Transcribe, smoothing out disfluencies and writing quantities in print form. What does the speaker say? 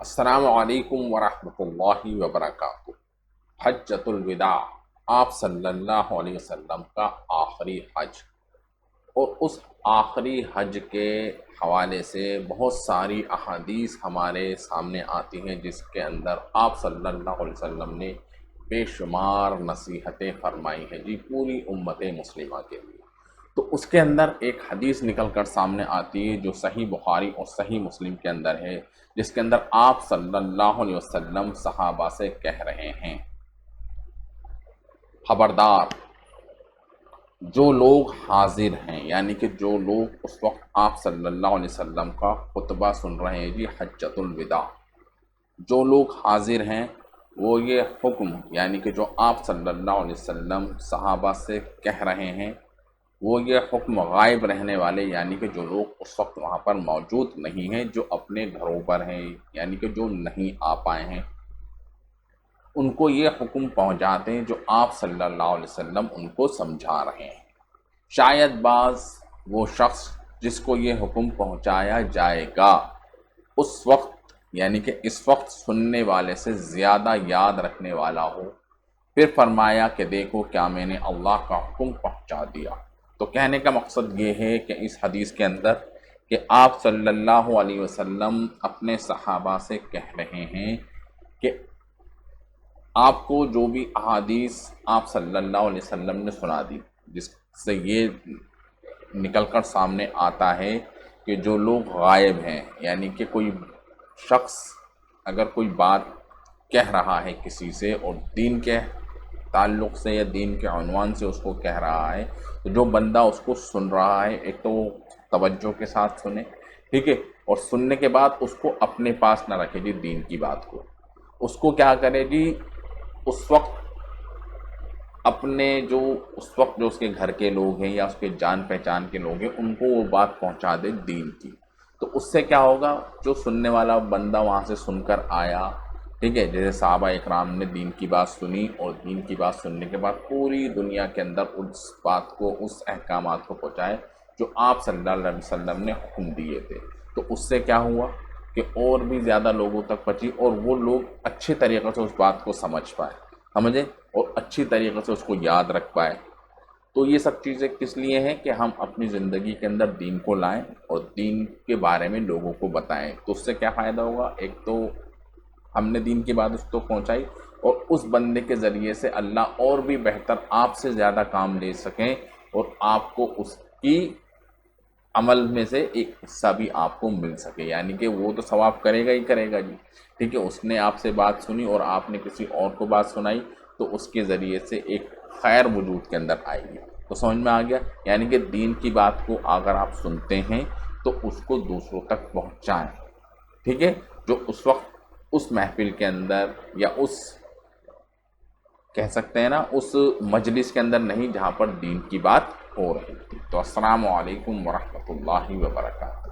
السلام علیکم ورحمۃ اللہ وبرکاتہ۔ حجۃ الوداع، آپ صلی اللہ علیہ وسلم کا آخری حج، اور اس آخری حج کے حوالے سے بہت ساری احادیث ہمارے سامنے آتی ہیں جس کے اندر آپ صلی اللہ علیہ وسلم نے بے شمار نصیحتیں فرمائی ہیں جی پوری امت مسلمہ کے لیے۔ تو اس کے اندر ایک حدیث نکل کر سامنے آتی ہے جو صحیح بخاری اور صحیح مسلم کے اندر ہے، جس کے اندر آپ صلی اللہ علیہ وسلم صحابہ سے کہہ رہے ہیں، خبردار جو لوگ حاضر ہیں، یعنی کہ جو لوگ اس وقت آپ صلی اللہ علیہ وسلم کا خطبہ سن رہے ہیں جی حجۃ الوداع، جو لوگ حاضر ہیں وہ یہ حکم، یعنی کہ جو آپ صلی اللہ علیہ وسلم صحابہ سے کہہ رہے ہیں، وہ یہ حکم غائب رہنے والے، یعنی کہ جو لوگ اس وقت وہاں پر موجود نہیں ہیں، جو اپنے گھروں پر ہیں، یعنی کہ جو نہیں آ پائے ہیں، ان کو یہ حکم پہنچاتے ہیں جو آپ صلی اللہ علیہ وسلم ان کو سمجھا رہے ہیں۔ شاید بعض وہ شخص جس کو یہ حکم پہنچایا جائے گا اس وقت، یعنی کہ اس وقت سننے والے سے زیادہ یاد رکھنے والا ہو، پھر فرمایا کہ دیکھو کیا میں نے اللہ کا حکم پہنچا دیا۔ تو کہنے کا مقصد یہ ہے کہ اس حدیث کے اندر کہ آپ صلی اللہ علیہ وسلم اپنے صحابہ سے کہہ رہے ہیں کہ آپ کو جو بھی احادیث آپ صلی اللہ علیہ وسلم نے سنا دی، جس سے یہ نکل کر سامنے آتا ہے کہ جو لوگ غائب ہیں، یعنی کہ کوئی شخص اگر کوئی بات کہہ رہا ہے کسی سے اور دین کے تعلق سے یا دین کے عنوان سے اس کو کہہ رہا ہے، تو جو بندہ اس کو سن رہا ہے ایک تو وہ توجہ کے ساتھ سنے، ٹھیک ہے، اور سننے کے بعد اس کو اپنے پاس نہ رکھے جی دین کی بات کو، اس کو کیا کرے جی اس وقت اپنے جو اس وقت جو اس کے گھر کے لوگ ہیں یا اس کے جان پہچان کے لوگ ہیں ان کو وہ بات پہنچا دے دین کی۔ تو اس سے کیا ہوگا، جو سننے والا بندہ وہاں سے سن کر آیا، ٹھیک ہے، جیسے صحابہ اکرام نے دین کی بات سنی اور دین کی بات سننے کے بعد پوری دنیا کے اندر اس بات کو، اس احکامات کو پہنچائے جو آپ صلی اللہ علیہ وسلم نے حکم دیے تھے، تو اس سے کیا ہوا کہ اور بھی زیادہ لوگوں تک پہنچی اور وہ لوگ اچھے طریقے سے اس بات کو سمجھ پائے، سمجھے، اور اچھی طریقے سے اس کو یاد رکھ پائے۔ تو یہ سب چیزیں کس لیے ہیں کہ ہم اپنی زندگی کے اندر دین کو لائیں اور دین کے بارے میں لوگوں کو بتائیں۔ تو اس سے کیا فائدہ ہوگا، ایک تو ہم نے دین کی بات اس کو پہنچائی اور اس بندے کے ذریعے سے اللہ اور بھی بہتر آپ سے زیادہ کام لے سکیں اور آپ کو اس کی عمل میں سے ایک حصہ بھی آپ کو مل سکے، یعنی کہ وہ تو ثواب کرے گا ہی کرے گا جی، ٹھیک ہے، اس نے آپ سے بات سنی اور آپ نے کسی اور کو بات سنائی تو اس کے ذریعے سے ایک خیر وجود کے اندر آئے گی۔ تو سمجھ میں آ گیا، یعنی کہ دین کی بات کو اگر آپ سنتے ہیں تو اس کو دوسروں تک پہنچائیں، ٹھیک ہے، جو اس وقت اس محفل کے اندر یا اس کہہ سکتے ہیں نا اس مجلس کے اندر نہیں جہاں پر دین کی بات ہو رہی تھی۔ تو السلام علیکم ورحمۃ اللہ وبرکاتہ۔